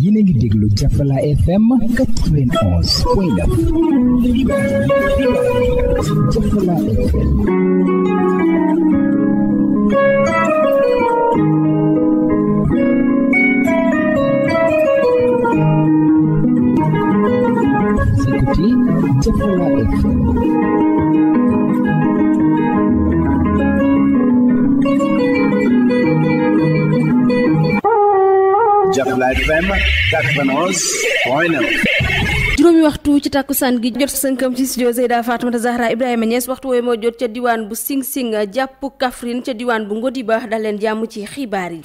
yéen a ngi déglu Jafala FM 91.9. Jafala FM. Écoutez Jafala FM. Jafala FM 91.9. juróomi waxtu ci takkusaan gi jot sënkam ci studio Zeyda Fatoumata Zahra Ibrahima Niass waxtu woowu moo jot ca diwaan bu Sing Sing jàpp Kaffrine ca diwaan bu Ngodiba dal leen jàmm ci xibaar yi.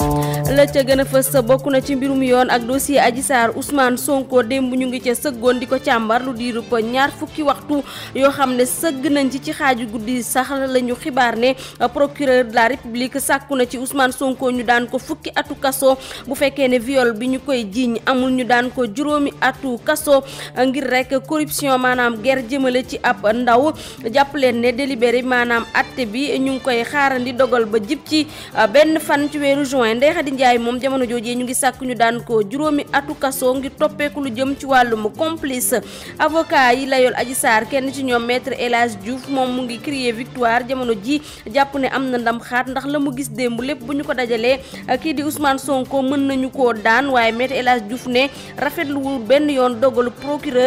la ca gën a fës bokk na ci mbirum yoon ak dossier Adji Sarr Ousmane Sonko démb ñu ngi ca sëggoon di ko càmbar lu diiru ko ñaar fukki waxtu yoo xam ne sëgg nañ ci xaaju guddi sax la ñu xibaar ne procureur de la République sàkku na ci Ousmane Sonko ñu daan ko fukki atu kaso bu fekkee ne viol bi ñu koy jiiñ amul ñu daan ko juróomi atu kaso ngir rek corruption maanaam guerre jëmale ci ab ndaw jàpp leen ne délibéré maanaam atte bi ñu ngi koy xaarandi dogal ba jib ci benn fan ci weeru juin Ndeye Khady Ndiaye moom jamono joojee ñu ngi sàkk ñu daan ko juróomi atu kaso ngir toppeeku lu jëm ci wàllum complice avocat yi layool Adji Sarr kenn ci ñoom maître El Hadj Diouf moom mu ngi crier victoire jamono ji jàpp ne am na ndam xaat ndax la mu gis démb lépp bu ñu ko dajalee kii di Ousmane Sonko mën nañu koo daan waaye maître El Hadj Diouf ne rafetluwul benn yoon dogalu procureur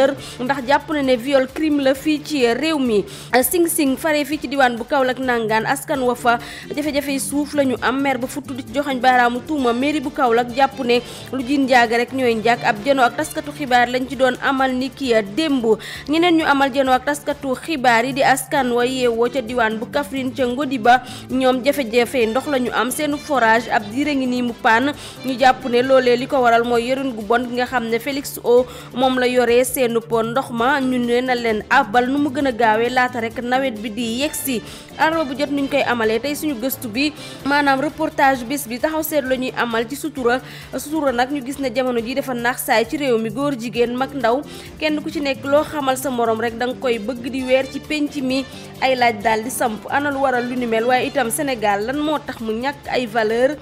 ndax jàpp na ne viol crime la fii ci réew mi. Sing Sing fare fii ci diwaan bu Kaolack nangaan askan wa fa jafe-jafe suuf la ñu am maire ba futtu di joxañ baaraamu tuuma mairie bu Kaolack jàpp ne lu jiin njaaga rek ñooy njaag ab jënoo ak taskatu xibaar lañ ci doon amal ni ki démb ñeneen ñu amal jënoo ak taskatu xibaar yi di askan wa yeewoo ca diwaan bu Kaffrine ca Ngodiba ñoom jafe-jafe ndox la ñu am seenu forage ab diire ngi nii mu paan ñu jàpp ne loolee li ko waral mooy yorin gu bon gi nga xam ne Félix O moom la yoree seenu ndox ma ñu ne na leen abal nu mu gën a gaawee laata rek nawet bi di yegsi arba bu jot nuñ koy amalee tey suñu gëstu bi maanaam reportage bés bi taxaw seet la ñuy amal ci sutura nag ñu gis ne jamono ji dafa naax saay ci réew mi góor jigéen mag ndaw kenn ku ci nekk loo xamal sa morom rek da nga koy bëgg di weer ci penc mi ay laaj daal di samp ana lu waral lu ni mel waaye itam Sénégal lan moo tax mu ñàkk ay valeur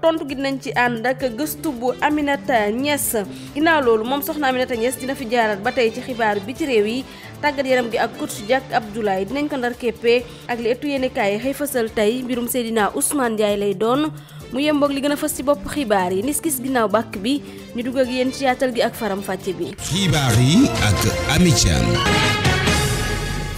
tontu gi nañ ci ànd ak gëstu bu Aminata Niass ginnaaw loolu moom soxna Aminata Niass dina fi jaarat ba tey ci xibaar bi ci réew yi tàggat yaram gi ak coach Diak Abdoulaye dinañ ko ndar képpee ak li ëttu yéenekaay yi xëy fësal tey mbirum Seydina Ousmane Ndiaye lay doon mu yemboog li gën a fës ci bopp xibaar yi nis-kis ginnaaw bàkk bi ñu dugg ak yéen ci yaatal gi ak faram fàcce bi. xibaar yi ak Ami Thiam.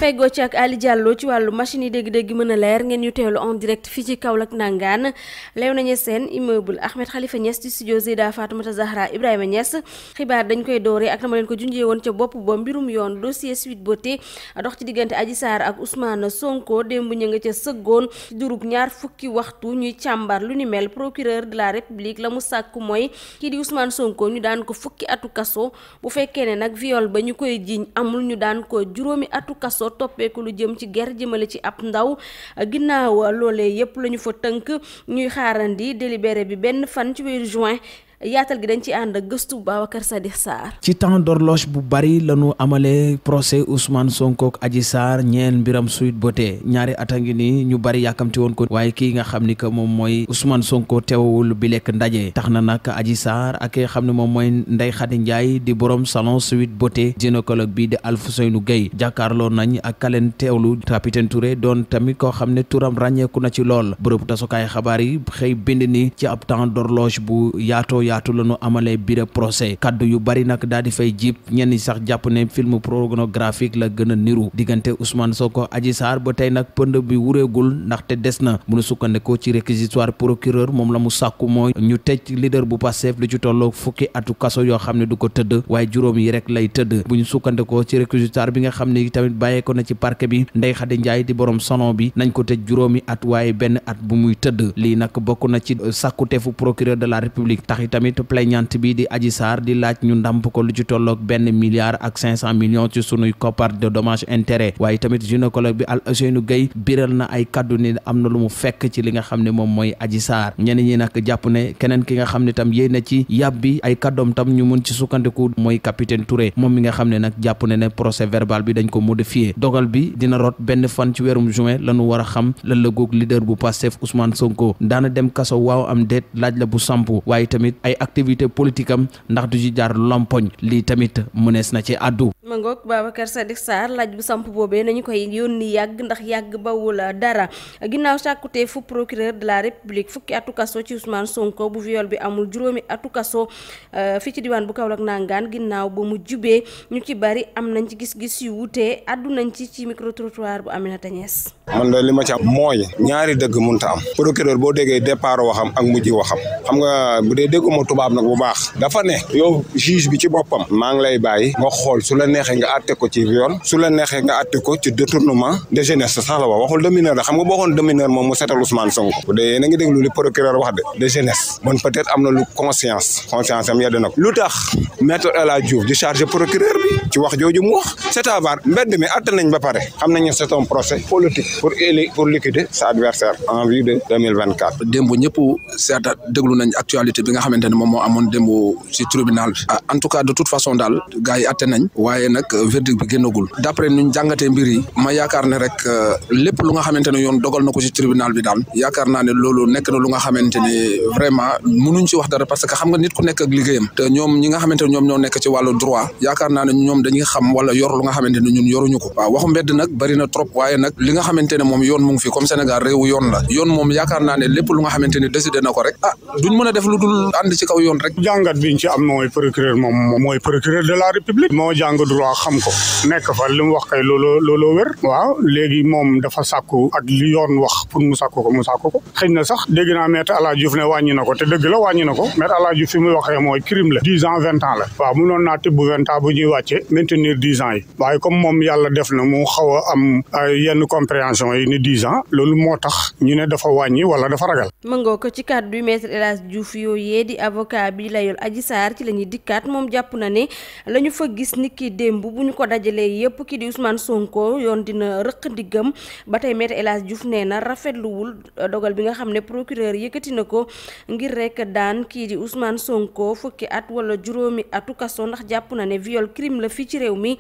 feggoo ci ak Ali Diallo ci wàllu machine yi dégg-dégg mën a leer ngeen ñu teewlu en direct fii ci Kaolack nangaan leew nañu seen immeuble Ahmed Khalifa Niass ci studio Zeyda Fatoumata Zahra Ibrahima Niass xibaar dañ koy dooree ak na ma leen ko junjee woon ca bopp ba mbirum yoon dossier Sweet Beauté dox ci diggante Adji Sarr ak Ousmane Sonko démb ñu nga ca sëggoon ci durub ñaar fukki waxtu ñuy càmbar lu ni mel procureur de la République la mu sàkk mooy kii di Ousmane Sonko ñu daan ko fukki atu kaso bu fekkee ne nag viol ba ñu koy jiiñ amul ñu daan ko juróomi atu kaso toppeeku lu jëm ci guerre jëmale ci ab ndaw ginnaaw loolee yépp lañu fa tënk ñuy xaarandi délibéré bi benn fan ci weeru juin yaatal gi dañ ci ànd ak gëstu Babacar Sadikh Sarr. ci temps d'horloge bu bari lañu amalee procès Ousmane Sonko ak Adji Sarr ñeel mbiram Sweet Beauté ñaari at a ngi nii ñu bari yàkkamti woon ko waaye kii nga xam ni que moom mooy Ousmane Sonko teewul bi lekk ndaje tax na nag Adji Sarr ak ki nga xam ne moom mooy Ndeye Khady Ndiaye di borom salon Sweet Beauté gynécologue bi di Alfousseynou Gueye jàkkaarloo nañ ak kaleen teewlu capitaine Touré doon tamit koo xam ne turam ràññeeku na ci lool bërëb tasukaay xabaar yi xëy bind ni ci ab temps d'horloge bu yaatu la ñu amalee biir procès kaddu yu bari nag daal di fay jib ñenn sax jàpp ne film pornographique la gën a niru diggante Ousmane Sonko Adji Sarr ba tey nag pënd bi wureegul ndaxte des na bu ñu sukkandikoo ci réquisitoire procureur moom la mu sàkku mooy ñu tëj leader bu Pastef lu ci tolloo fukki atu kaso yoo xam ne du ko tëdd waaye juróom yi rek lay tëdd bu ñu sukkandikoo ci réquisitoire bi nga xam ne tamit bàyyeeko na ci parquet bi Ndeye Khady Ndiaye di borom salon bi nañ ko tëj juróomi at waaye benn at bu muy tëdd lii nag bokk na ci sàkkuteefu procureur de la République tax tamit plaignante bi di Adji Sarr di laaj ñu ndàmp ko lu ci tolloog $1 milliard ak 500 millions ci sunuy koppar de dommage intérêt waaye tamit gynécologue bi Alfousseynou Gueye biral na ay kaddu ni am na lu mu fekk ci li nga xam ne moom mooy Adji Sarr ñenn ñi nag jàpp ne keneen ki nga xam ne tam yéen na ci yàbbi ay kaddoom tam ñu mun ci sukkandiku mooy capitaine Touré moom mi nga xam ne nag jàpp ne procès verbal bi dañ ko modifié dogal bi dina rot benn fan ci weerum juin lañu war a xam lan la góog leader bu Pastef Ousmane Sonko daana dem kaso waaw am déet laaj la bu sampu waaye tamit ay ay activité politique am ndax du ci jaar lompoñ lii tamit mënees na ci àddu. ma ngoog Babacar Sadikh Sarr laaj bu samp boobee nañu koy yónni yàgg ndax yàgg bawul dara ginnaaw sàkkutee fu procureur de la république fukki atu kaso ci Ousmane Sonko bu viol bi amul juróomi atu kaso fii ci diwaan bu Kaolack nangaan ginnaaw ba mu jubee ñu ci bari am nañ ci gis-gis yu wutee addu nañ ci micro trottoir bu Aminata Niass. man de li ma ci am mooy ñaari dëgg mënta am procureur boo déggee départ waxam ak mujj waxam xam nga bu dee dégguma tubaab nag bu baax dafa ne yow juge bi ci boppam maa ngi lay bàyyi nga xool su la neexee nga àtte ko ci viol su la neexee nga àtte ko ci détournement de jeunesse sax la waxul de mineur la xam nga boo xoon de mineur moom mu setal Ousmane Sonko bu dee yéen a ngi déglu li procureur wax de jeunesse bon peut-être am na lu conscience am yedd na ko lu tax maître El Hadji Diouf di chargé procureur bi ci wax jooju mu wax c'est-à-dire mbedd mi àtte nañ ba pare xam nañu c'est un procès politique pour liquider sa adversaire en vue de 2024. démb ñëpp seeta déglu nañ actualité bi nga xamante ne moom moo amoon démb ci tribunal bi en tout cas de toute façon daal gars yi àtte nañ waaye nag verdict bi génnagul d'après ñu jàngatee mbir yi ma yaakaar ne rek lépp lu nga xamante ne yoon dogal na ko ci tribunal bi daal yaakaar naa ne loolu nekk na lu nga xamante ne vraiment mënuñ ci wax dara parce que xam nga nit ku nekk ak liggéeyam te ñoom ñi nga xamante ne ñoom ñoo nekk ci wàllu droit yaakaar naa ne ñoom dañuy xam wala yor lu nga xamante ne ñun yoruñu ko waaw waxu mbedd nag bari na trop waaye nag li nga xamante ne moom yoon mu ngi fi comme Sénégal réewu yoon la yoon moom yaakaar naa ne lépp lu nga xamante ne décidé na ko rek duñ mën a def lu dul ànd ci kaw yoon rek. jàngat biñ ci am mooy procureur moom mooy procureur de la république moo jàng droit xam ko nekk fa li mu wax kay looloo wér waaw léegi moom dafa sàkku ak li yoon wax pour mu sàkku ko xëy na sax dégg naa maître El Hadji Diouf ne wàññi na ko te dëgg la wàññi na ko maître El Hadji Diouf fi muy waxee mooy crime la 10 ans 20 ans la waaw mënoon naa tibb 20 ans bu ñuy wàcce maintenir 10 ans yi waaye comme moom yàlla def na mu xaw a am yenn compréhension yi ni 10 ans loolu moo tax ñu ne dafa wàññi wala dafa ragal. mëngoo ko ci kàddu yu maître El Hadji Diouf yooyee di avocat bi layool Adji Sarr ci la ñuy dikkaat moom jàpp na ne la ñu fa gis ni ki démb bu ñu ko dajalee yépp ki di Ousmane Sonko yoon dina rëq ndiggam ba tey maître El Hadji Diouf nee na rafetluwul dogal bi nga xam ne procureur yëkkati na ko ngir rek daan kii di Ousmane Sonko fukki at wala juróomi atu kaso ndax jàpp na ne viol crime la fii ci réew mi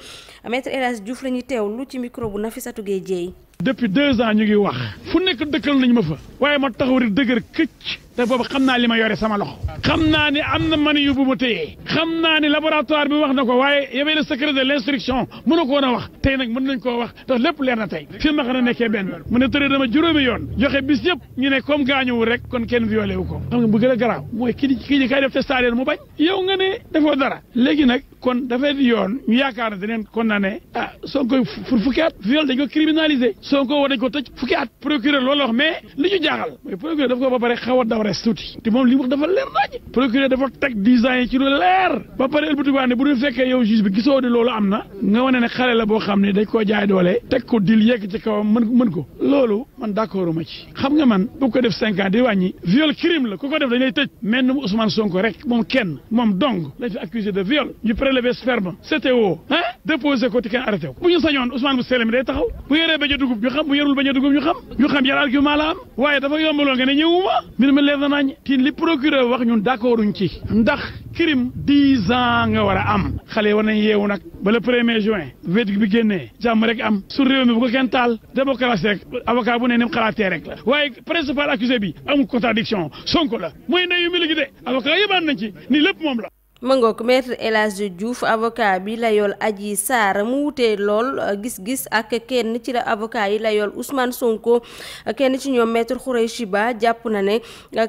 maître El Hadji Diouf la ñuy teewlu ci micro bu Nafissatou Gueye Dieye. depuis 2 ans ñu ngi wax fu nekk dëkkal nañ ma fa waaye ma taxaw rek dëgër këcc te boobu xam naa li ma yore sama loxo xam naa ni am na mani yu bu ma téyee xam naa ni laboratoire bi wax na ko waaye y'avait le secret de l'instruction mënu ko woon a wax tey nag mën nañ koo wax ndax lépp leer na tey fi ma xam ne nekkee benn mu ne tëree dama juróomi yoon joxe bis yëpp ñu ne comme gaañuwul rek kon kenn violé wu ko xam nga bu gën a garaaw mooy kii kay def test ADN mu bañ yow nga ne defoo dara léegi nag kon dafay yoon ñu yaakaar ne dinañ condamné Sonko pour fukki at viol dañ ko criminalisé Sonko war dañ ko tëj fukki at procureur loolu wax mais li ñu jaaxal mooy procureur daf ko ba pare xaw a daw res tuuti te moom li mu wax dafa leer naaj procureur dafa teg 10 ans yi ci lu leer ba pare ëlbatiwaat ne bu ñu fekkee yow juge bi gisoo ne loolu am na nga wane ne xale la boo xam ne dañ koo jaay doole teg ko dil yegg ci kawam mën ko loolu man d'accord ma ci xam nga man bu ko def 5 ans di wàññi viol crime la ku ko def dañ lay tëj mel ni Ousmane Sonko rek moom kenn moom dong lañ fi accusé de viol ñu prélevé sperme CTO déposé ko te kenn arrêté ko bu ñu sañoon Ousmane bu sell mi day taxaw bu yoree bañ a dugub ñu xam bu yorul bañ a dugub ñu xam yan argument la am waaye dafa yombaloo nga ne ñëwuma mbir mi leer na nañ ti li procureur wax ñun d'accorduñ ci ndax crime 10 ans nga war a am xale yi war nañ yeewu nag ba le 1er juin verdict bi génnee jàmm rek am su réew mi bu ko kenn taal démocratie rek avocat bu ne ni mu xalaatee rek la waaye principal accusé bi amul contradiction Sonko la mooy ndeyu mi léegi de avocat yëbaan nañ ci ni lépp moom la mëngook maître El Hadji Diouf avocat bi layool Adji Sarr mu wutee lool gis-gis ak kenn ci la avocat yi layool Ousmane Sonko kenn ci ñoom maître Khoureychi Ba jàpp na ne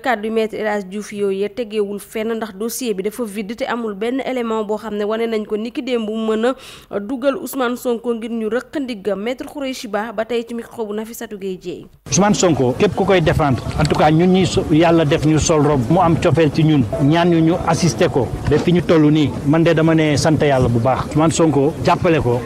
kàddu maître El Hadji Diouf yooyu tegewul fenn ndax dossier bi dafa vide te amul benn élément boo xam ne wane nañ ko niki démb bu mën a dugal Ousmane Sonko ngir ñu rëq ndiggam maître Khoureychi Ba ba tey ci micro bu Nafissatou Gueye Dieye. Ousmane Sonko képp ku koy défendre en tout cas ñun ñi yàlla def ñu sol robe mu am cofeel ci ñun ñaan ñu assisté ko fi ñu toll nii man de dama ne sant yàlla bu baax Ousmane Sonko jàppale ko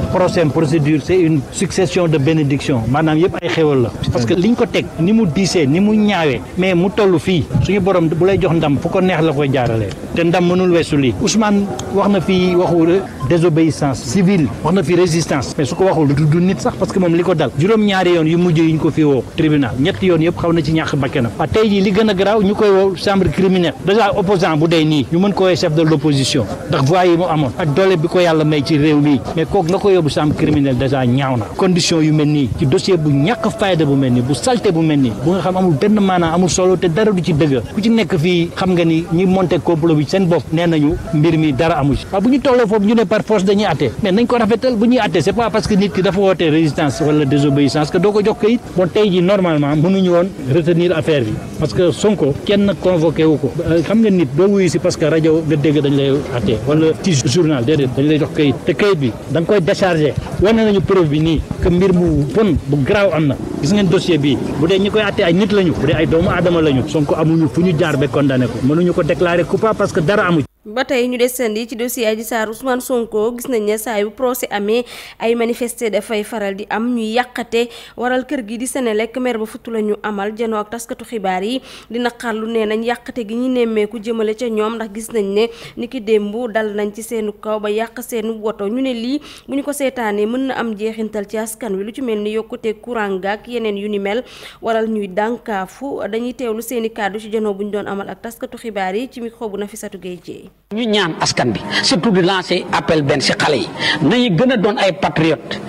procédure c'est une succession de bénédiction maanaam yëpp ay xéwal la parce que liñ ko teg ni mu diisee ni mu ñaawee mais mu toll fii suñu borom bu lay jox ndam fu ko neex la koy jaaralee te ndam mënul weesu lii Ousmane wax na fi waxu désobéissance civile wax na fi résistance mais su ko waxul du nit sax parce que moom li ko dal juróom-ñaari yoon yu mujj yiñ ko fi woo tribunal ñetti yoon yëpp xaw na ci ñàkk bakkanam tey jii li gën a garaaw ñu koy woo chambre criminelle déjà opposant bu day nii ñu mën ko chef de l'opposition opposition ndax voix yi mu amoon ak doole bi ko yàlla may ci réew mi mais kooku nga ko yóbbu chambre criminelle déjà ñaaw na condition yu mel nii ci dossier bu ñàkk fayda bu mel nii bu salté bu mel nii bu nga xam amul benn maanaam amul solo te dara du ci dëgg ku ci nekk fii xam nga ni ñi monté complot bi seen bopp nee nañu mbir mi dara amu ci waaw bu ñu tolloo foofu ñu ne par force dañuy atte mais nañ ko rafetal bu ñuy atte c'est pas parce que nit ki dafa woote résistance wala désobéissance que doo ko jox kayit bon tey ji normalement mënuñu woon retenir affaire bi parce que Sonko kenn convoqué wu ko xam nga nit doo wuyu si parce que rajo nga dégg dañ lay atte wala ci journal déedéet dañ lay jox kayit te kayit bi da nga koy décharger wane nañu preuve bi nii que mbir mu bon bu garaaw am na gis ngeen dossier bii bu dee ñi koy atte ay nit lañu bu dee ay doomu aadama lañu Sonko amuñu fu ñu jaar ba condamné ko mënuñu ko déclarer coupable parce que dara amu ba tey ñu desandi ci dossier Adji Sarr Ousmane Sonko gis nañ ne saa yu procès amee ay manifester dafay faral di am ñuy yàqate waral kër gi di Senelec maire ba futu la ñu amal janoo ak taskatu xibaar yi di naqarlu nee nañ yàqate gi ñu nemmeeku jëmale ca ñoom ndax gis nañ ne ni ki démb dal nañ ci seenu kaw ba yàq seenu woto ñu ne lii bu ñu ko seetaanee mën na am jeexintal ci askan wi lu ci mel ni yokkute courant gaak yeneen yu ni mel waral ñuy dànkaafu dañuy teewlu seeni kàddu ci janoo bu ñu doon amal ak taskatu xibaar yi ci micro bu Nafissatou Gueye. ñu ñaan askan bi surtout di lancer appel benn ci xale yi nañu gën a doon ay patriotes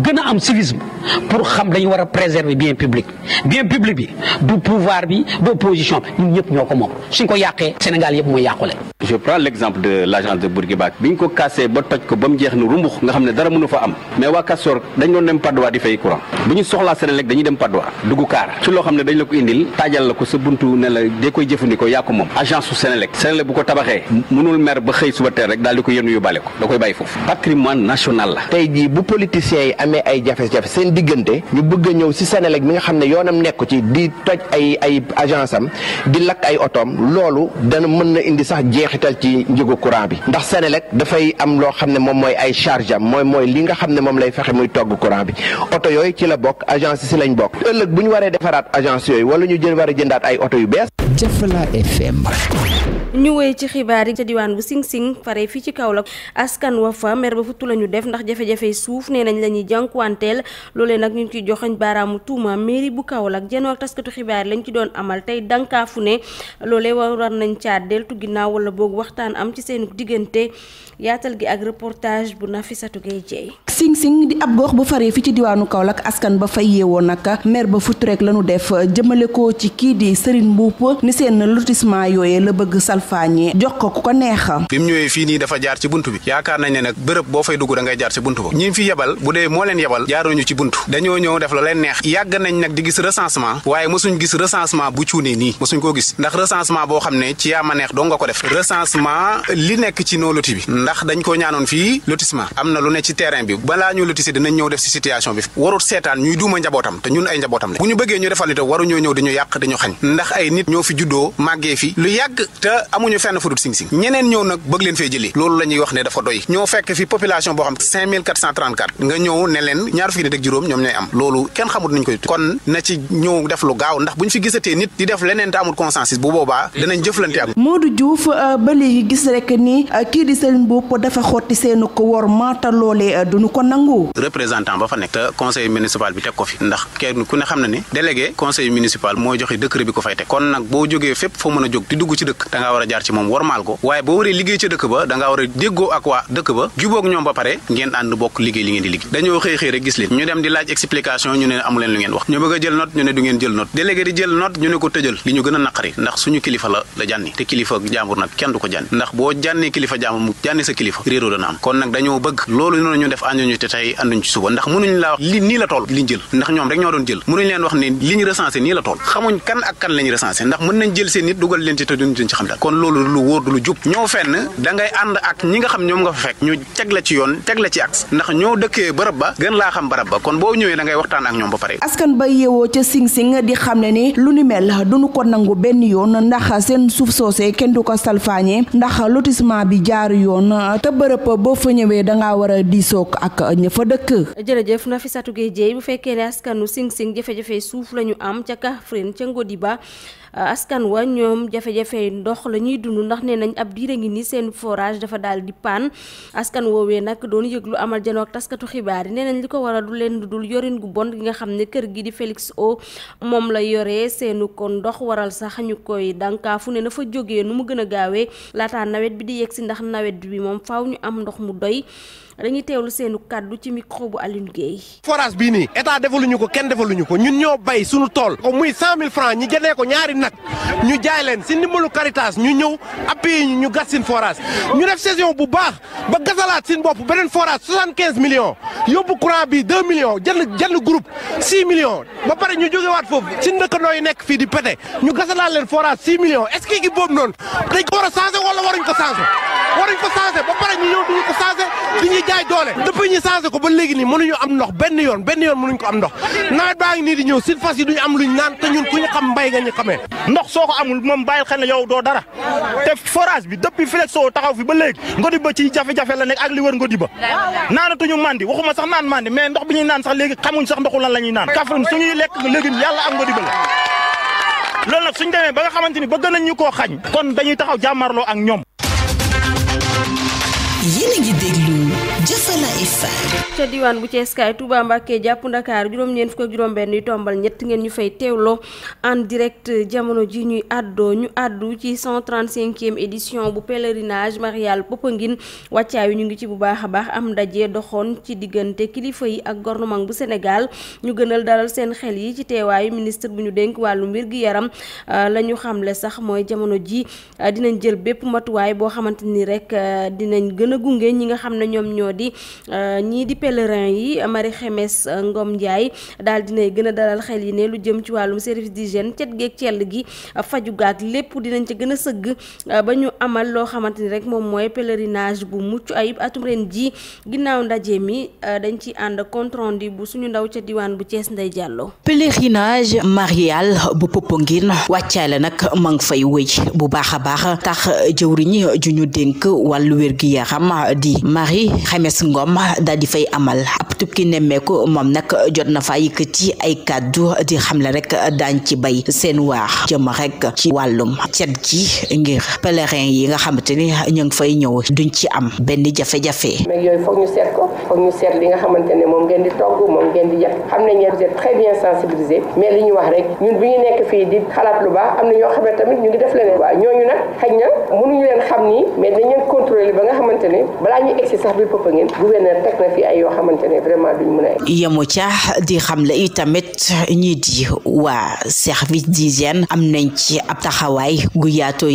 gën a am civisme pour xam dañu war a préserver bien public bi du pouvoir bi du opposition bi ñun ñëpp ñoo ko moom suñ ko yàqee Sénégal yëpp mooy yàqule. Je prends l'exemple de l'agence de Bourguiba bi ñu ko cassé ba toj ko ba mu jeex ni rumbux nga xam ne dara mënu fa am mais waa Castor dañ doon dem Patte d'Oie di fay courant bu ñu soxlaa Senelec dañuy dem Patte d'Oie dugg kaar ci loo xam ne dañ la ko indil taajal la ko sa buntu ne la dee koy jëfandikoo yaa ko moom agence su Senelec bu ko tabaxee mënul mer ba xëy suba teel rek daal di ko yenu yóbbaale ko da koy bàyyi foofu patrimoine national la. tey jii bu politiciens yi amee ay jafe-jafe seen diggante ñu bëgg a ñëw ci Senelec mi nga xam ne yoonam nekku ci di toj ay agence am di lakk ay otoom loolu dana mën na indi sax jeexital ci njëgu courant bi ndax Senelec dafay am loo xam ne moom mooy ay charge am mooy li nga xam ne moom lay fexe muy togg courant bi oto yooyu ci la bokk agence yi ci lañ bokk ëllëg bu ñu waree defaraat agence yooyu wala ñu war a jëndaat ay oto yu bees. Jafala FM. ñu wéy ci xibaar yi ca diwaan bu Sing Sing pare fii ci Kaolack askan wa fa mer ba futu la ñu def ndax jafe-jafe suuf nee nañ la ñuy jànkuwanteel loolee nag ñu ngi ciy joxañ baaraamu tuuma mairie bu Kaolack janoo ak taskatu xibaar lañ ci doon amal tey dankaafu ne loolee war nañ caa deltu ginnaaw wala boog waxtaan am ci seen diggante yaatal gi ak reportage bu Nafissatou Gueye. Sing Sing di ab gox bu faree fi ci diwaanu Kaolack askan ba fay yeewoo nag mer ba futu rek lañu def jëmale ko ci kii di Serigne Mboup ni seen lotissement yooyee la bëgg salfaañe jox ko ku ko neex. bi mu ñëwee fii nii dafa jaar ci buntu bi yaakaar nañ ne nag bërëb boo fay dugg da ngay jaar ci buntu ba ñi fi yebal bu dee moo leen yebal jaaruñu ci buntu dañoo ñëw def la leen neex yàgg nañ nag di gis recensement waaye mosuñ gis recensement bu cuune nii mosuñ koo gis ndax recensement boo xam ne ci yaa ma neex doo nga ko def recensement li nekk ci noo loti bi ndax dañ ko ñaanoon fii lotissement am na lu ne ci terrain bi balaa ñu lotissé dinañ ñëw def ci situation bi warut seetaan ñuy duuma njabootam te ñun ay njabootam la bu ñu bëggee ñu defal itam waruñoo ñëw dañu yàq dañu xañ ndax ay nit ñoo fi juddoo màggee fi lu yàgg te amuñu fenn fu dul Sing Sing ñeneen ñëw nag bëgg leen fee jëlee loolu la ñuy wax ne dafa doy ñoo fekk fi population boo xam 5434 nga ñëw ne leen ñaar fukki nit ak juróom ñoom ñooy am loolu kenn xamut nañ koy kon na ci ñëw def lu gaaw ndax buñ fi gisatee nit di def leneen te amul consensus bu boobaa danañ jëflante ak Modou Diouf ba léegi gis rek ni kii di Serigne Mboup dafa xotti seenu ko wor maata loolee duñu ko nangu représentant ba fa nekk te conseil municipal bi teg ko fi ndax kenn ku ne xam na ne délégué conseil municipal mooy joxe décret bi ko fay teg kon nag boo jógee fépp foo mën a jóg di dugg ci dëkk da ngaa war a jaar ci moom wormaal ko waaye boo waree liggéey ca dëkk ba da ngaa war a déggoo ak waa dëkk ba jubóog ñoom ba pare ngeen ànd bokk liggéey li ngeen di liggéey dañoo xëy rek gis leen ñu dem di laaj explication ñu ne amu leen lu ngeen wax ñu bëgg a jël note ñu ne du ngeen jël note délégué di jël note ñu ne ko tëjal li ñu gën a naqari ndax suñu kilifa la jànni te kilifa jàmbur nag kenn du ko jànni ndax boo jànnee kilifa jàmbur mu jànni sa kilifa réeroo dana am kon nag dañoo bëgg loolu noonu ñu def ànduñu te tey ànduñ ci suba ndax mënuñ la wax li nii la toll liñ jël ndax ñoom rek ñoo doon jël mënuñ leen wax ne li ñu recensé nii la toll xamuñ kan ak kan lañ recensé ndax mën nañ jël seen nit dugal leen ci te duñ ci xam daal kon loolu lu wóor du lu jub ñoo fenn da ngay ànd ak ñi nga xam ñoom nga fa fekk ñu teg la ci yoon teg la ci axe ndax ñoo dëkkee bërëb ba gën laa xam barab ba kon boo ñëwee da ngay waxtaan ak ñoom ba pare askan ba yeewoo ca Sing Sing di xam ne ni lu ni mel duñu ko nangu benn yoon ndax seen suuf soosee kenn du ko salfaañe ndax lotissement bi jaaru yoon te bërëb boo fa ñëwee dangaa war a diisoog ak ña fa dëkk. jërëjëf Nafissatou Gueye bu fekkee ne askanu Sing Sing jafe-jafe suuf lañu am ca Kaffrine ca Ngodiba askan wa ñoom jafe-jafe ndox la ñuy dund ndax nee nañ ab diire ngi ni seen forage dafa daal di paan askan woowee nag doon yëglu amal janoo ak taskatu xibaar yi nee nañ li ko waral du leen dul yorin gu bon gi nga xam ne kër gi di Félix O moom la yoree seenu ko ndox waral sax ñu koy dànkaafu ne na fa jógee nu mu gën a gaawee laataa nawet bi di yegg si ndax nawet bi moom faaw ñu am ndox mu doy dañuy teewlu seenu kàddu ci micro bu Alioune Guèye. forage bii nii état defaluñu ko kenn defaluñu ko ñun ñoo bay suñu tool ko muy 100 000 francs ñi jëndee ko ñaari nag ñu jaay leen si ndimbalu Caritas ñu ñëw appui ñu gas sin forage ñu def saison bu baax ba gasalaat sin bopp beneen forage 75 millions yóbbu courant bi 2 millions jënd groupe 6 millions ba pare ñu jógewaat foofu si ndëkkandoo yi nekk fii di pété ñu gasalaat leen forage 6 millions est-ce que boobu noonu dañ ko war a changer wala waruñ ko changer ba pare ñu ñëw duñu ko changer di jaay doole depuis ñu changé ko ba léegi nii mënuñu am ndox benn yoon mënuñ ko am ndox nawet baa ngi nii di ñëw sin fas yi duñu am luñ naan te ñun ku ñu xam mbay nga ñu xamee ndox soo ko amul moom bàyyil xel ne yow doo dara te forage bi depuis Félix O taxaw fi ba léegi Ngodiba ci jafe-jafe la nekk ak li wër Ngodiba naanatuñu mandi waxuma sax naan mandi mais ndox bi ñuy naan sax léegi xamuñ sax ndoxu lan la ñuy naan Kaffrine suñuy lekk léegi yàlla ak Ngodiba la loolu nag suñ demee ba nga xamante ni bëgg nañ ñu koo xañ kon dañuy taxaw jàmmarloo ak ñoom. yéen a ngi déglu Jafala FM. ca diwaan bu Thiès kaay Touba Mbacké jàpp Ndakaar juróom-ñeent fukk ak juróom-benn yu tombal ñett ngeen ñu fay teewloo en direct jamono ji ñuy àddu ci 135e édition bu pèlerinage marial Popenguine wàccaayu ñu ngi ci bu baax a baax am ndaje doxoon ci diggante kilifa yi ak gouvernement bu Sénégal ñu gënal dalal seen xel yi ci teewaayu ministre bu ñu dénk wàllu mbir gi yaram la ñu xamle sax mooy jamono ji dinañ jël bépp matuwaay boo xamante ni rek dinañ gën a gunge ñi nga xam ne ñoom ñoo di ñii di pèlerin yi Marie Xemes Ngom Ndiaye daal dinay gën a dalal xel yi ne lu jëm ci wàllum service d'hygiène cet geeg cell gi faju gaag lépp dinañ ca gën a sëgg ba ñu amal loo xamante ni rek moom mooy pèlerinage bu mucc ayib atum ren ji ginnaaw ndaje mi dañ ci ànd compte rendu bu suñu ndaw ca diwaan bu Thiès Ndeye Diallo. pèlerinage marial bu Popenguine wàccaay la nag ma ngi fay wëy bu baax a baax tax jëwriñ ju ñu dénk wàllu wér gi yaram di Marie Xemes Ngom daal di fay amal ab tukki nemmeeku moom nag jot na fa yëkkati ay kàddu di xamle rek daañ ci bay seen waax jëm rek ci wàllum cet gi ngir pèlerin yi nga xamante ni ñu ngi fay ñëw duñ ci am benn jafe-jafe. mais yooyu foog ñu seet ko foog ñu seet li nga xamante ne moom ngeen di togg moom ngeen di yàq xam nañ ne vous êtes très bien sensibilisé mais li ñu wax rek ñun bi ñu nekk fii di xalaat lu baax am na ñoo xam ne tamit ñu ngi def leneen waaw ñooñu nag xëy na mënuñu leen xam nii mais dañ leen contrôler ba nga xamante ne balaa ñuy egsi sax biir Popenguine gouverneur teg na fi ay yoo xamante ne vraiment duñ mën a yemu ca di xamle i tamit ñii di waa service d'hygiène am nañ ci ab taxawaay gu yaatu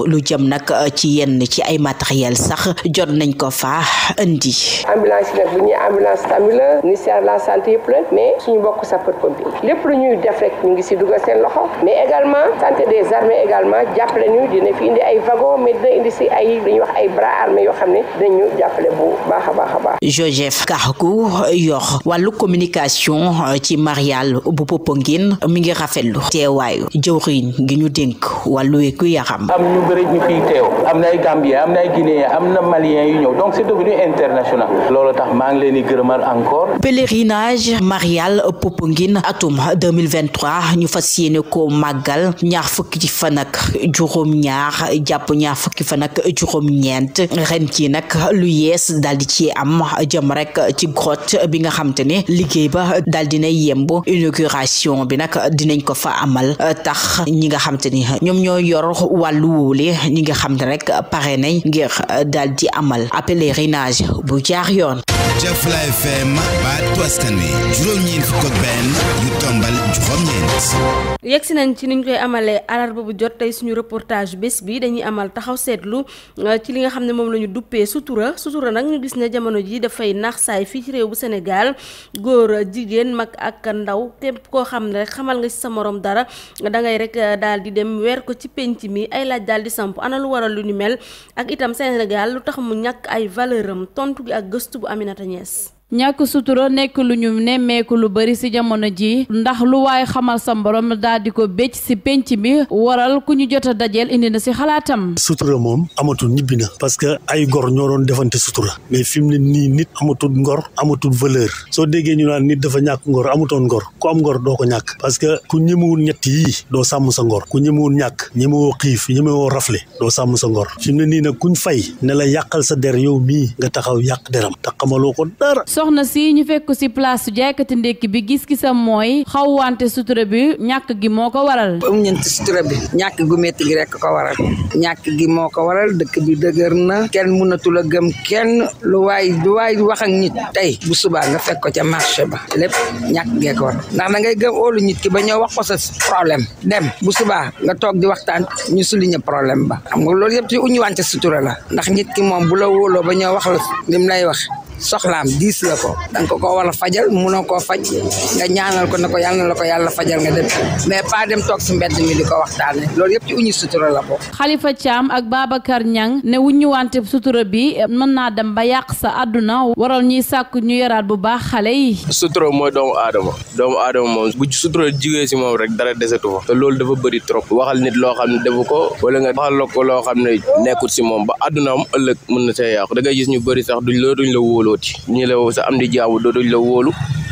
lu jëm nag ci yenn ci ay matériel sax jot nañ ko fa indi. ambulance yi nag bu ñuy ambulance tamit la ministère de la santé yëpp la mais suñu bokk sapeur pompier lépp lu ñuy def rek ñu ngi si dugal seen loxo mais également santé des armées également jàppale ñu dina fi indi ay wagon mais dina indi si ay li ñuy wax ay bras armés yoo xam ne dinañu jàppale bu baax a baax. Joseph Kargu yor wàllu communication ci marial bu Popenguine mi ngi rafetlu teewaayu jëwriñ gi ñu dénk wàllu wér gu yaram. am ñu bëri ñu fiy teew am na ay Gambien am na ay Guinéen am na Malien yu ñëw donc c'est devenu international loolu tax maa ngi leen di gërëmal encore. pèlerinage marial Popenguine atum 2023 ñu fas yéene ko màggal ñaar fukki fan ak juróom-ñaar jàpp ñaar fukki fan ak juróom-ñeent ren ci nag lu yees daal di ci am jëm rek ci grotte bi nga xam te ne liggéey ba daal dina yemb inauguration bi nag dinañ ko fa amal tax ñi nga xam te ni ñoom ñoo yor wàllu wóole ñi nga xam ne rek pare nañ ngir daal di amal pèlerinage bu jaar yoon. Jafla FM baatu askan wi juróom-ñeent fukk ak benn yu tombal juróom-ñeent. yegsi nañ ci niñ koy amalee alarba bu jot tey suñu reportage bés bi dañuy amal taxaw seetlu ci li nga xam ne moom la ñu duppee sutura nag ñu gis ne jamono ji dafay nax saay fii ci réew bu Sénégal góor jigéen mag ak ndaw képp koo xam ne rek xamal nga ci sa morom dara dangay rek daal di dem weer ko ci penc mi ay laaj daal di samp ana lu waral lu ni mel ak itam Sénégal lu tax mu ñàkk ay valeur am tontu gi ak gëstu bu Aminata Niass. ñàkk sutura nekk lu ñu nemmeeku lu bari ci jamono ji ndax lu waay xamal sa borom daal di ko bécc ci penc mi waral ku ñu jot a dajeel indi na ci xalaatam. sutura moom amatul ñibbi na parce que ay gor ñoo doon defante sutura mais fi mu ne nii nit amatul ngor amatul valeur soo déggee ñu naan nit dafa ñàkk ngor amutoon ngor ku am ngor doo ko ñàkk parce que ku ñemewul ñett yii doo sàmm sa ngor ku ñemewul ñàkk ñemewoo xiif ñemewoo rafle doo sàmm sa ngor fi mu ne nii nag kuñ fay ne la yàqal sa der yow mii nga taxaw yàq deram te xamaloo ko dara. soxna si ñu fekk ci place jaaykati ndékki bi gis-gisam mooy xawwante sutura bi ñàkk gi moo ko waral. ñeenti sutura bi ñàkk gu métti gi rek ko waral ñàkk gi moo ko waral dëkk bi dëgër na kenn mënatul a gëm kenn lu waay wax ak nit tey bu subaa nga fekk ko ca marché ba lépp ñàkk gee ko waral ndax da ngay gëm óolu nit ki ba ñëw wax ko sa problème dem bu subaa nga toog di waxtaan ñu souligner problème ba xam nga loolu yëpp ci uñu wante sutura la ndax nit ki moom bu la wóoloo ba ñëw wax la lim lay wax soxlaam diis la ko danga ko war a fajal munoo koo faj nga ñaanal ko ne ko yàlla na la ko yàlla fajal nga dem mais pas dem toog si mbedd mi di ko waxtaane loolu yëpp ci uñu sutura la ko. Khalifa Thiam ak Babacar Niang ne wuñu wante sutura bi mën naa dem ba yàq sa àdduna waral ñuy sàkku ñu yaraat bu baax xale yi. sutura mooy doomu aadama moom bu sutura jigee si moom rek dara desetu fa te loolu dafa bëri trop waxal nit loo xam ne defu ko wala nga waxal ko loo xam ne nekkul si moom ba àddunaam ëllëg mën na see yàqu da ngay gis ñu bëri sax duñ la wóolu ñi la sa am di jaamu dootuñ la wóolu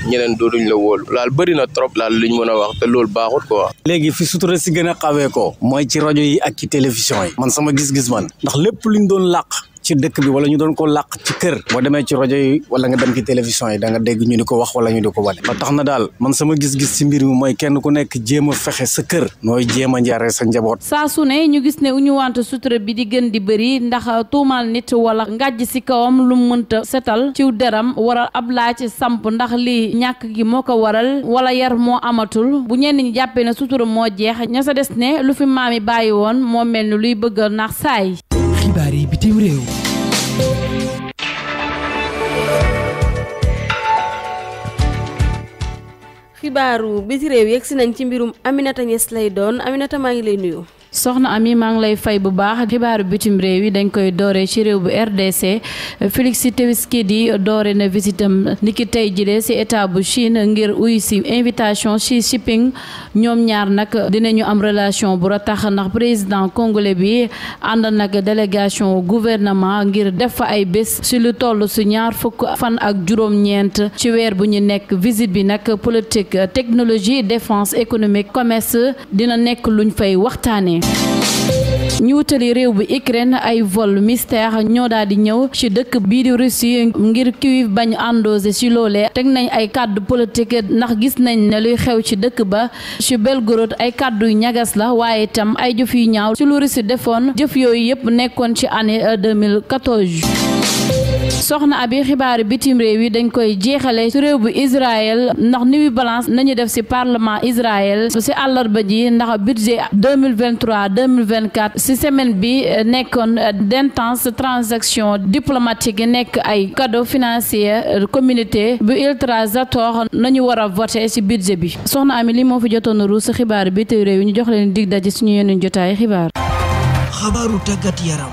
ñeneen dootuñ la wóolu laal bëri na trop laal luñ mën a wax te loolu baaxut quoi. léegi fi sutura si gën a xawee ko mooy ci rajo yi ak ci télévision yi man sama gis-gis man ndax lépp luñ doon làq ci dëkk bi wala ñu doon ko làq ci kër boo demee ci rajo yi wala nga dem ci télévision yi da nga dégg ñu di ko wax wala ñu di ko wane ba tax na daal man sama gis-gis ci mbir mi mooy kenn ku nekk jéem a fexe sa kër nooy jéem a njaaree sa njaboot. saa su ne ñu gis ne uñu wante sutura bi di gën di bëri ndax tuumaal nit wala ngàjj ci kawam lu mënta setal ciw deram waral ab laaj samp ndax li ñàkk gi moo ko waral wala yar moo amatul bu ñenn ñi jàppee ne sutura moo jeex ña sa des ne lu fi maam yi bàyyi woon moo mel ni luy bëgg naax saay. xibaar yi bitim réew. xibaaru biti réew yegg si nañ ci mbirum Aminata Niass lay doon Aminata maa ngi lay nuyu. soxna Ami maa ngi lay fay bu baax xibaaru bitim réew yi dañ koy doore ci réew bu RDC Félix Tshisekedi doore na visitam niki tey jile ci état bu Chine ngir uy ci invitation Xi Jinping ñoom ñaar nag dinañu am relation bu ratax ndax président congolais bi ànd nag délégation gouvernement ngir def fa ay bés ci lu toll ci ñaar fukk fan ak juróom-ñeent ci weer bu ñu nekk visite bi nag politique technologie défense économique commerce dina nekk luñ fay waxtaanee. ñu wutali réew bu Ukraine ay vol mystère ñoo daal di ñëw ci dëkk bii di Russie ngir Kyiv bañ endossé ci loolee teg nañ ay kàddu politique ndax gis nañ ne luy xew ci dëkk ba ci Belgorod ay kàddu yu ñagas la waaye itam ay jëf yu ñaaw ci lu Russie defoon jëf yooyu yëpp nekkoon ci année 2014. soxna abi xibaari bitim réew yi dañ koy jeexale ci réew bu Israël ndax Nuit Blanche nañu def ci parlement Israël ci àllarba ji ndax budget 2023-2024 ci semaine bi nekkoon d'intenses transactions diplomatiques nekk ay cadeau financier communauté bu Ultra Zator nañu war a voter ci budget bi soxna ami li moo fi jotoon a ruus xibaari bitim réew yi ñu jox leen dig daje suñu yeneen jotaay xibaar. xabaaru tàggat yaram.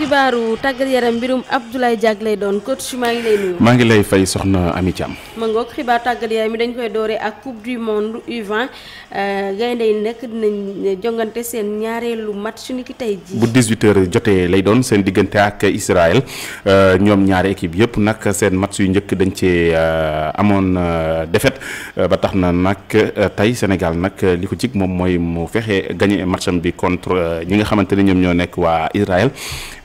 xibaaru tàggat yaram mbirum Abdoulaye Diack lay doon coach maa ngi lay nuyu. maa ngi lay fay soxna Ami Thiam. ma ngoog xibaar tàggat yaram mi dañ koy dooree ak coupe du monde U20 gaynde yi nag dinañ jongante seen ñaareelu match ni ki tey jii. bu 18h jotee lay doon seen diggante ak Israël ñoom ñaari équipe yëpp nag seen match yu njëkk dañ cee amoon défaite ba tax na nag tey Sénégal nag li ko jig moom mooy mu fexe gagné matcham bi contre ñi nga xamante ne ñoom ñoo nekk waa Israël.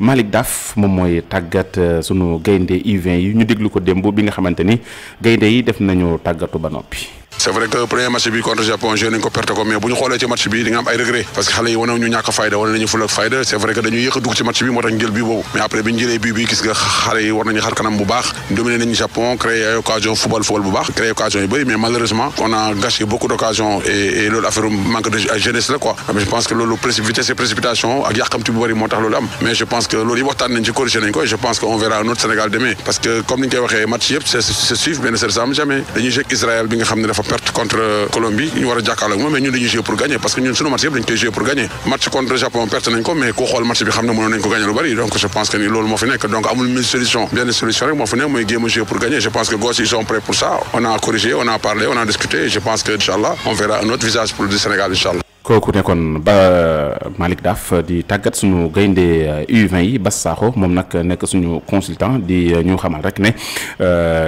Malick Daf moom mooy tàggat sunu gaynde U20 yi ñu déglu ko démb bi nga xamante ni gaynde yi def nañu tàggatu ba noppi. c'est vrai que premier match bi contre Japon joué nañ ko perte ko mais bu ñu xoolee ci match bi di nga am ay regret parce que xale yi wane ñu ñàkk fayda wane nañu ful ak fayda c'est vrai que dañuy yéex a dugg ci match bi moo tax ñu jël bii boobu mais après bi ñu jëlee bii bi gis nga xale yi war nañu xar kanam bu baax dominé nañu Japon créé ay occasion football bu baax créé occasion yu bëri mais malheureusement on a gâché beaucoup d'occasions et loolu affaire manque de jeunesse la quoi mais je pense que loolu vitesse et précipitation ak yàqamti bu bëri moo tax loolu am mais je pense que loolu yi waxtaan nañ ci corrigé nañ ko et je pense que on verra notre Sénégal demain parce que comme ni ñu koy waxee match yëpp c'est suivre mais ne se ressemble jamais dañuy jouer Israël bi nga xam ne dafa perte contre Colombie ñu war a jàkkaarloo ak moom mais ñun dañuy jouer pour gagner parce que ñun suñu match yëpp dañ koy jouer pour gagner match contre Japon perte nañ ko mais ku xool match bi xam ne mënoon nañ ko gagner lu bari donc je pense que ni loolu moo fi nekk donc amul solution benn solution rek moo fi nekk mooy jéem a jouer pour gagner je pense que gosses ils sont prêts pour ça on a corrigé on a parlé on a discuté je pense que inchallah on verra un autre visage pour le Sénégal inchallah. kooku nekkoon ba Malick Daf di tàggat suñu gaynde U20 yi Bass Sakho moom nag nekk suñu consultant di ñu xamal rek ne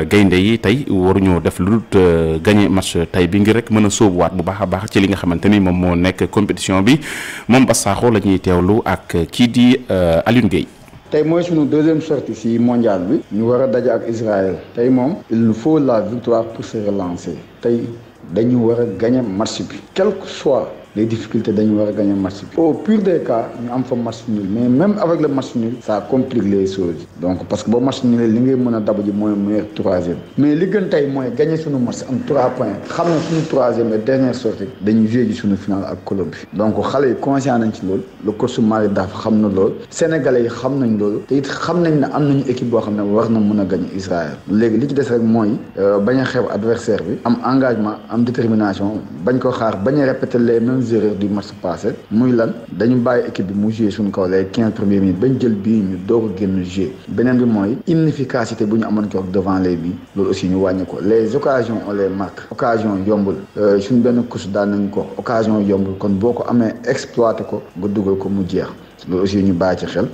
gaynde yi tey waruñoo def lu dul gagné match tey bi ngir rek mën a sóobuwaat bu baax a baax ci li nga xamante ni moom moo nekk compétition bi moom Bass Sakho la ñuy teewlu ak kii di Alioune Gueye. tey mooy sunu deuxième sortie ci mondial bi ñu war a daje ak Israël tey moom il nous faut la victoire pour se relancer tey dañu war a gagner match bi quel que soit les difficultés dañu war a gagner match bi au pire des cas ñu am fa match nul mais même avec le match nul ça complique les choses donc parce que boo match nul li ngay mën a dabu ji mooy meilleur troisième mais li gën tey mooy gagner suñu match am 3 points xam ne suñu troisième et dernière sortie dañuy jouer ji suñu final ak Colombie donc xale yi conscient nañ ci loolu le coach Malick Daf xam na loolu sénégalais yi xam nañ loolu te it xam nañ ne am nañu équipe boo xam ne war na mën a gagner Israël léegi li ci des rek mooy bañ a xeeb adversaire bi am engagement am détermination bañ ko xaar bañ a répéter les mêmes erreurs du match passé muy lan dañu bàyyi équipe bi mu jouer suñu kaw les 15 premières minutes bañ jël bii ñu doog a génn jouer beneen bi mooy inefficacité bu ñu amoon ko devant les bi loolu aussi ñu wàññi ko les occasions on les marque occasion yombul suñu benn course daan nañ ko occasion yombul kon boo ko amee exploité ko nga dugal ko mu jeex loolu aussi ñu bàyyi ci xel.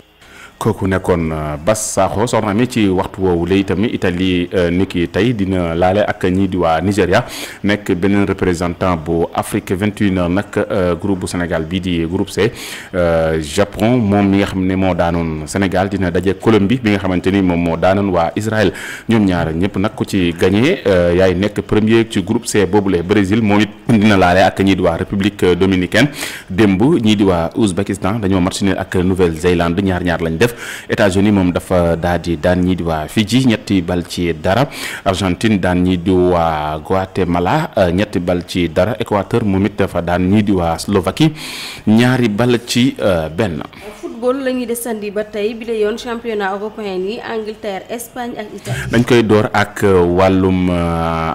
kooku nekkoon Bass Sakho soxna mi ci waxtu woowu la itam Italie ni ki tey dina laale ak ñii di waa Nigéria nekk beneen représentant bu Afrique 21h nag groupe bu Sénégal bii di groupe C Japon moom mi nga xam ne moo daanoon Sénégal dina daje Colombie bi nga xamante ni moom moo daanoon waa Israël ñoom ñaar ñëpp nag ku ci gagné yaay nekk premier ci groupe C boobule Brésil moom it dina laale ak ñii di waa République dominicaine démb ñii di waa Ouzbékistan dañoo match nul ak Nouvelle-Zélande ñaar lañ def. États-Unis moom dafa daal di daan ñii di waa Fidji ñetti bal ci dara Argentine daan ñii di waa Guatemala ñetti bal ci dara Équateur moom it dafa daan ñii di waa Slovaquie ñaari bal ci benn. football la ñuy desandi ba tey bi la yoon championnat européen yi Angleterre Espagne ak Italie. dañ koy door ak wàllum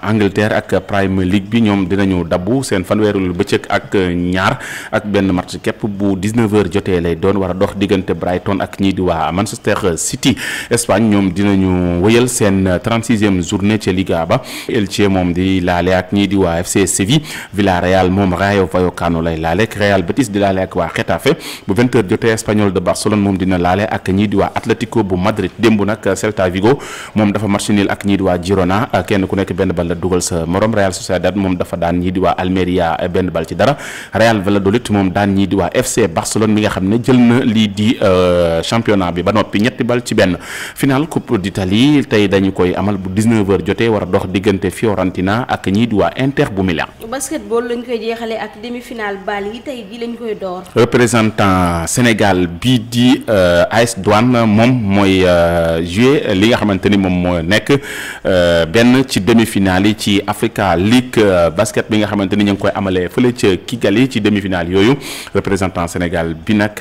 Angleterre ak Premier League bi ñoom dinañu dabbu seen fanweerul bëccëg ak ñaar ak benn match képp bu 19h jotee lay doon war a dox diggante Brighton ak ñii di waa Manchester City. Espagne ñoom dinañu wëyal seen 36e journée ca Liga ba Elche moom di laale ak ñii di waa FC Séville Villarreal moom Rayo Vallecano lay laale ak Real Betis di laale ak waa Getafe bu 20h jotee Espagnol de Barcelone moom dina laale ak ñii di waa Atlético bu Madrid démb nag Celta Vigo moom dafa match nul ak ñii di waa Girona kenn ku nekk benn bal la dugal sa morom Real Sociedad moom dafa daan ñii di waa Almeria benn bal ci dara Real Valladolid moom daan ñii di waa FC Barcelone mi nga xam ne jël na lii di championnat bi ba noppi ñetti bal ci benn final Coupe d'Italie tey dañu koy amal bu 19h jotee war a dox diggante Fiorentina ak ñii di waa Inter bu Milan. basketball lañ koy jeexalee ak demi-finale bal yi tey jii lañ koy door. représentant Sénégal bii di AS Douane moom mooy joué li nga xamante ni moom moo nekk benn ci demi-finale yi ci Africa League basket bi nga xamante ni ñu ngi koy amalee fële ca Kigali ci demi-finale yooyu représentant Sénégal bi nag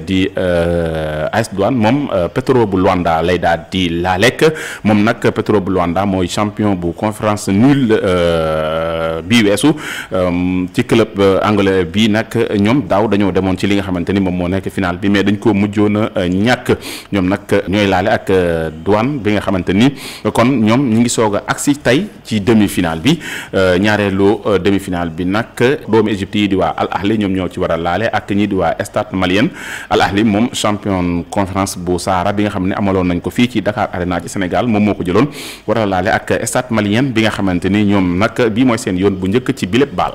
di AS Douane moom Petro bu Luanda lay daal di laalek moom nag Petro bu Luanda mooy champion bu conférence nul bii weesu ci club anglais bi nag ñoom daaw dañoo demoon ci li nga xamante ni moom moo nekk final bi mais dañ ko mujjoon a ñàkk ñoom nag ñooy laale ak Douane bi nga xamante ni kon ñoom ñu ngi soog a agsi tey ci demi-finale bi ñaareelu demi-finale bi nag doomu Égypte yi di waa Al Ahli ñoom ñoo ci war a laale ak ñi di waa Stade Malien Al Ahli moom champion conférence bu Sahara bi nga xam ne amaloon nañ ko fii ci Dakar Arena ci Sénégal moom moo ko jëloon war a laale ak Stade Malien bi nga xamante ni ñoom nag bii mooy seen yoon bu njëkk ci bilép baal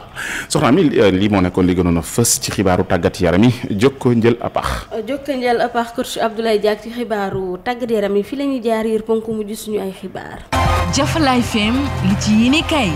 soxna mi lii moo nekkoon li gënoon a fës ci xibaaru tàggat yaram yi jokko njël apax Jokalante apaax coach Abdoulaye Diack ci xibaaru tàggat yaram yi fi la ñuy jaar yër ponk mujj suñu ay xibaar. Jafalaay FM li ci yéene kaay.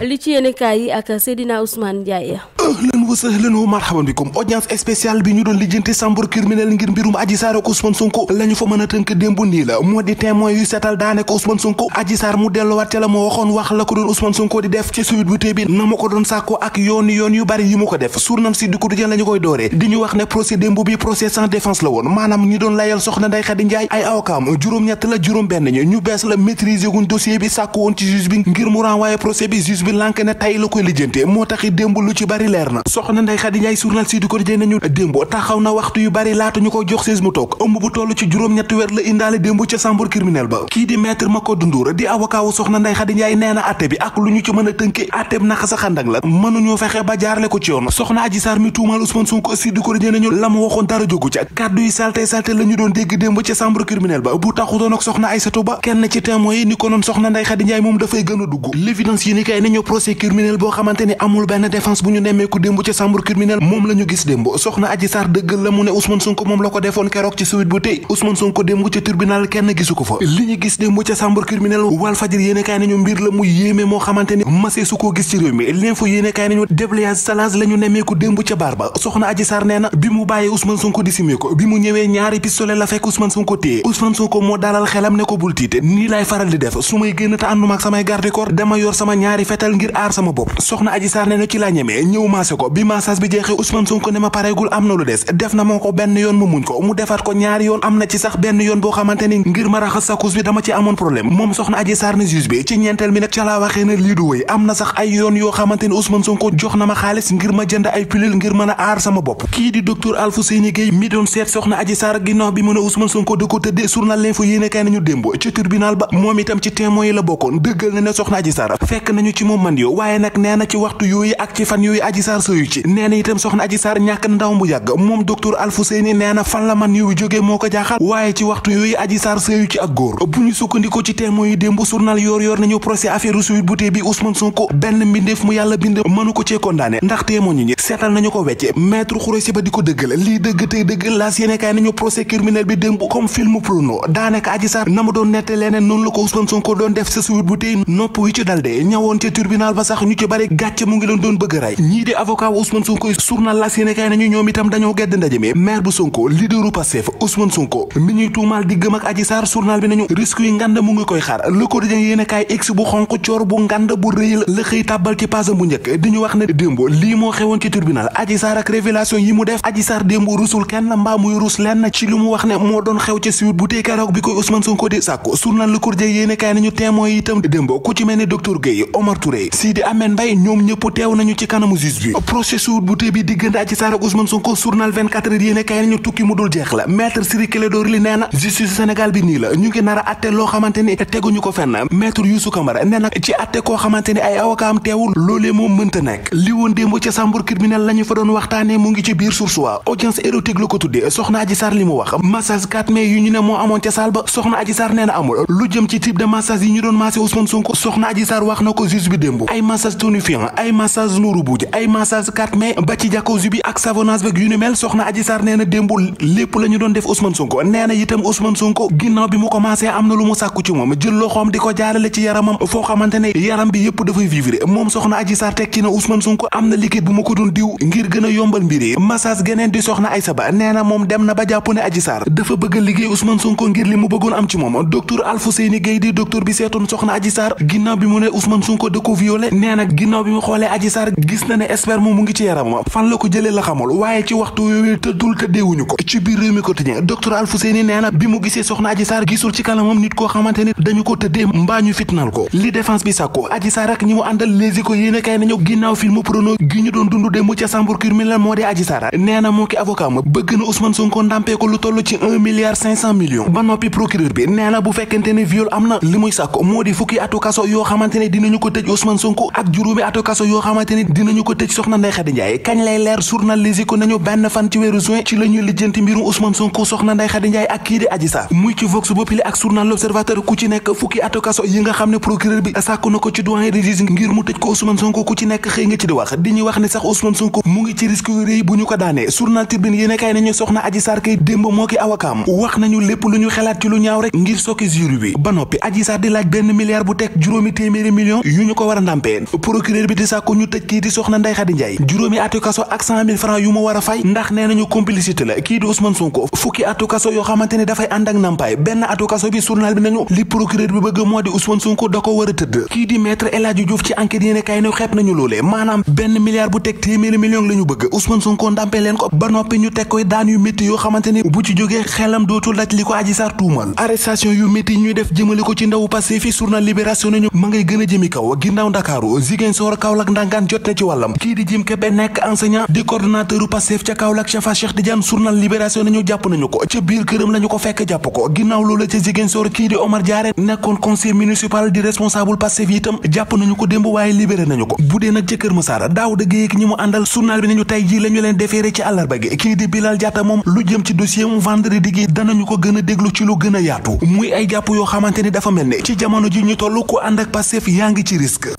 li ci yéene kaay yi ak Seydina Ousmane Ndiaye. ahlan wa sahlan wa marhaban bikum. audience spéciale bi ñu doon lijjanti chambre criminelle ngir mbirum Adji Sarr ak Ousmane Sonko lañu fa mën a tënk démb nii la moo di témoin yu setal daane ko Ousmane Sonko. Adji Sarr mu delluwaat ca la ma waxoon wax la ko doon Ousmane Sonko di def ci suite bu tey bi na ma ko doon sàkko ak yoon yu bari yi mu ko def. journal Sud Quotidien lañu koy dooree di ñu wax ne procès démb bi procès sans défense la woon maanaam ñi doon layal soxna Ndeye Khady Ndiaye ay awkaam juróom-ñett la juróom-benn ñu bees la maîtriser guñ dossier bi sàkku woon ci juge bi ngir mu renvoyer procès bi juge bi lànk ne tey la koy lijjante moo taxi démb lu ci bari leer na. soxna Ndeye Khady Ndiaye journal Sud Quotidien nañu démb taxaw na waxtu yu bari laata ñu ko jox siis mu toog ëmb bu toll ci juróom-ñetti weer la indaale démb ca chambre criminelle ba. kii di maître Makodou Ndour di avocat wu soxna Ndeye Khady Ndiaye nee na atte bi ak lu ñu ci mën a tënke atte bi naka sa xandak la mënuñoo fexe ba jaarale ko ci yoon. soxna Adji Sarr mi tuumal Ousmane Sonko Sud Quotidien nañu la mu waxoon dara jógu ca kàddu yi salte la ñu doon dégg démb ca chambre criminelle ba bu taxutoon ak soxna Aïssatou Ba kenn ci témoin yi ni ko noon soxna Ndeye Khady Ndiaye moom dafay gën a dugg. l'évidence yi ni kay nañu procès criminel boo xamante ni amul benn défense bu ñu nemmeeku démb ca chambre criminelle moom la ñu gis démb. soxna Adji Sarr dëggal la mu ne Ousmane Sonko moom la ko defoon keroog ci suite bu tey Ousmane Sonko démb ca tribunal kenn gisu ko fa. li ñu gis démb ca chambre criminelle Walfadjri yéene kaay nañu mbir la mu yéeme moo xamante ni masee su ko gis ci réew mi. l'info yéene kaay nañu déblayage salage la ñu nemmeeku démb ca baar ba. soxna Adji Sarr nee na bi mu bàyyee Ousmane Sonko di simee ko bi mu ñëwee ñaari pistolet la fekk Ousmane Sonko téye Ousmane Sonko moo dalal xelam ne ko bul tiite nii laay faral di def su may génn te ànduma ak samay garde corps dama yor sama ñaari fetal ngir aar sama bopp. soxna Adji Sarr nee na ci laa ñemee ñëw maase ko bi massage bi jeexee Ousmane Sonko ne ma pareegul am na lu des def na moo ko benn yoon ma muñ ko mu defaat ko ñaari yoon am na ci sax benn yoon boo xamante ni ngir ma raxas sakkus bi dama ci amoon problème moom soxna Adji Sarr ne juge bi ci ñeenteel mi nag ca laa waxee ne lii du wëy am na sax ay yoon yoo xamante ni Ousmane Sonko jox na ma xaalis ngir ma jënd ay pilule ngir mën a aar sama bopp. kii di docteur Alfousseyni Gueye mi doon seet soxna Adji Sarr ginnaaw bi mu ne Ousmane Sonko da ko tëddee journal L'Info yéene kay nañu démb ci tribunal ba moom itam ci témoin yi la bokkoon dëggal na ne soxna Adji Sarr fekk nañu ci moom man yo waaye nag nee na ci waxtu yooyu ak ci fan yooyu Adji Sarr sëyu ci nee na itam soxna Adji Sarr ñàkk na ndaw bu yàgg moom docteur Alfousseyni nee na fan la man yu jógee moo ko jaaxal waaye ci waxtu yooyu Adji Sarr sëyu ci ak góor bu ñu sukkandikoo ci témoin yi démb journal yor nañu procès affaire Sweet Beauté bi Ousmane Sonko benn mbindeef mu yàlla bind mënu ko cee condamné ndax témoin ñi seetal nañu ko wecce maître Khoureyssi Ba di ko dëggal lii dëgg tey dëgg laas yéene kaay nañu procès criminel bi démb comme film porno daanaka Adji Sarr na mu doon nette leneen noonu la ko Ousmane Sonko doon def sa Sweet Beauté nopp wi ci dal de ñawoon ca tribunal ba sax ñu ci bari gàcce mu ngi leen doon bëgg ray ñii di avocat Ousmane Sonko journal laas yéene kaay nañu ñoom itam dañoo gedd ndaje mi maire bu Sonko leaderu Pastef Ousmane Sonko mi ñuy tuumaal di gëm ak Adji Sarr journal bi nañu risque yi ngand mu ngi koy xaar Le Quotidien yéene kaay x bu xonq coor bu ngand bu rëy la xëy tàbbal ci page bu njëkk di ñu wax ne démb lii moo xewoon ci tribunal Adji Sarr ak révélation yi mu def Adji Sarr démb rusul kenn mbaa muy rus lenn ci li mu wax ne moo doon xew ci Sweet Beauté keroog bi koy Ousmane Sonko di sàkku journal Le Quotidien yéene kaay nañu témoin yi itam démb ku ci mel ne docteur Guèye Omar Touré Sidi Ahmed Mbaye ñoom ñëpp teew nañu ci kanamu juge bi procès Sweet Beauté bi diggante Adji Sarr ak Ousmane Sonko journal 24 heures yéene kaay nañu tukki mu dul jeex la maître Ciré Clédor Ly nee na justice Sénégal bi nii la ñu ngi nar a atte loo xamante ni teguñu ko fenn maître Youssou Camara nee na ci atte koo xamante ni ay avocat am teewul loolee moom mënta nekk li woon démb ca chambre criminelle lañu fa doon waxtaanee mu ngi ci biir Source A audience érotique la ko tuddee soxna Adji Sarr li mu wax massage 4 mai yu ñu ne moo amoon ca salle ba soxna Adji Sarr nee na amul lu jëm ci type de massage yi ñu doon massé Ousmane Sonko soxna Adji Sarr wax na ko juge bi démb ay massage tonifiant ay massage nuuru buuj ay massage 4 mai ba ci jacuzzi bi ak savonnage beeg yu ni mel soxna Adji Sarr nee na démb lépp la ñu doon def Ousmane Sonko nee na itam Ousmane Sonko ginnaaw bi mu commencé am na lu mu sàkku ci moom jël loxoom di ko jaarale ci yaramam foo xamante ne yaram bi yëpp dafay vivre moom soxna Adji Sarr teg ci na Ousmane Sonko am na liquide bu ma ko doon diw ngir gën a yombal mbir yi massage geneen di soxna Aïssa Ba nee na moom dem na ba jàpp ne Adji Sarr dafa bëgg a liggéey Ousmane Sonko ngir li mu bëggoon am ci moom docteur Alfousseyni Gueye di docteur bi seetoon soxna Adji Sarr ginnaaw bi mu ne Ousmane Sonko da ko violé nee na ginnaaw bi mu xoolee Adji Sarr gis na ne sperme mu ngi ci yaramam fan la ko jëlee la xamul waaye ci waxtu yooyu tëddul tëddeewuñu ko ci biir réew mi quotidien docteur Alfousseyni nee na bi mu gisee soxna Adji Sarr gisul ci kanamam nit koo xamante ni dañu ko tëddee mbaa ñu fitnal ko li défense bi sàkko Adji Sarr ak ñi mu àndal léegi ko yéene kay nañu ginnaaw film prono gi ñu doon dund démb ca chambre criminelle moo di Adji Sarr nee na moo ki avocat ma bëgg na Ousmane Sonko ndàmpee ko lu toll ci 1,5 milliard ba noppi procureur bi nee na bu fekkente ne viol am na li muy sàkko moo di fukki atu kaso yoo xamante ne dinañu ko tëj Ousmane Sonko ak juróomi atu kaso yoo xamante ne dinañu ko tëj soxna Ndeye Khady Ndiaye kañ lay leer journal Les Échos nañu benn fan ci weeru juin ci la ñuy lijjanti mbirum Ousmane Sonko soxna Ndeye Khady Ndiaye ak kii di Adji Sarr muy ci Vox Populi ak journal L'Observateur ku ci nekk fukki atu kaso yi nga xam ne procureur bi sàkku na ko ci doyen des juges ngir mu tëj ko Ousmane Sonko ku ci nekk xëy nga ci di wax di ñuy wax ne sax Ousmane Sonko mu ngi ci risque yu rëy bu ñu ko daanee journal Tribune yéene kay nañu soxna Adji Sarr kay démb moo ki awakaam wax nañu lépp lu ñu xelaat ci lu ñaaw rek ngir sokki jury bi ba noppi Adji Sarr di laaj $1 milliard bu teg juróomi téeméeri millions yu ñu ko war a ndàmpee procureur bi di sàkku ñu tëj kii di soxna Ndeye Khady Ndiaye juróomi atu kaso ak 100 000 francs yu ma war a fay ndax nee nañu complicité la kii di Ousmane Sonko fukki atu kaso yoo xamante ne dafay ànd ak nampaay benn atu kaso bi journal bi nañu li procureur bi bëgg moo di Ousmane Sonko da ko war a tëdd kii di maître El Hadji Diouf ci enquête yéene kay ne xeeb nañu loolee maanaam benn milliard bu teg téeméeri million la ñu bëgg Ousmane Sonko ndàmpe leen ko ba noppi ñu teg koy daan yu métti yoo xamante ne bu ci jógee xelam dootul daj li ko Adji Sarr tuumal arrestation yu métti ñuy def jëmale ko ci ndawu Pastef fi journal Libération nañu ma ngay gën a jëmi kaw ginnaaw Ndakaaru Ziguinchor Kaolack Ndangaan jot na ci wàllam kii di Jim Kébé nekk enseignant di coordonnateur u Pastef ca Kaolack Chafa Cheikh Tidiane journal Libération nañu jàpp nañu ko ca biir këram lañu ko fekk jàpp ko ginnaaw loolu ca Ziguinchor kii di Omar Diaré nekkoon conseil municipal di responsable Pastef itam jàpp nañu ko démb waaye libéré nañu ko bu dee nag ca Kër Massar Daouda Gueye ak ñi mu àndal journal bi nañu tey ji la ñu leen déféré ci àllarba gi kii di Bilal Diatta moom lu jëm ci dossier mu vendredi gi danañu ko gën a déglu ci lu gën a yaatu muy ay jàpp yoo xamante ni dafa mel ne ci jamono ji ñu toll ku ànd ak Pastef yaa ngi ci risque.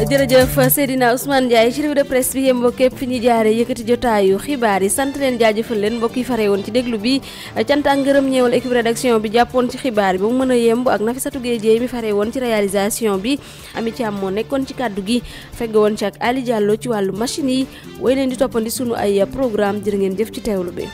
jërëjëf Seydina Ousmane Ndiaye ci revue de presse bi yéen mbokk yëpp fi ñu jaaree yëkkati jotaayu xibaar yi sant leen jaajëfal leen mbokk yi faree woon ci déglu bi cant ak ngërëm ñeewal équipe rédaction bi jàppoon ci xibaar bi ba mu mën a yemb ak Nafissatou Gueye mi faree woon ci réalisation bi Ami Thiam moo nekkoon ci kàddu gi fegg woon ci ak Ali Diallo ci wàllu machine yi way leen di toppandi sunu ay programme jërë ngeen jëf ci teewlu bi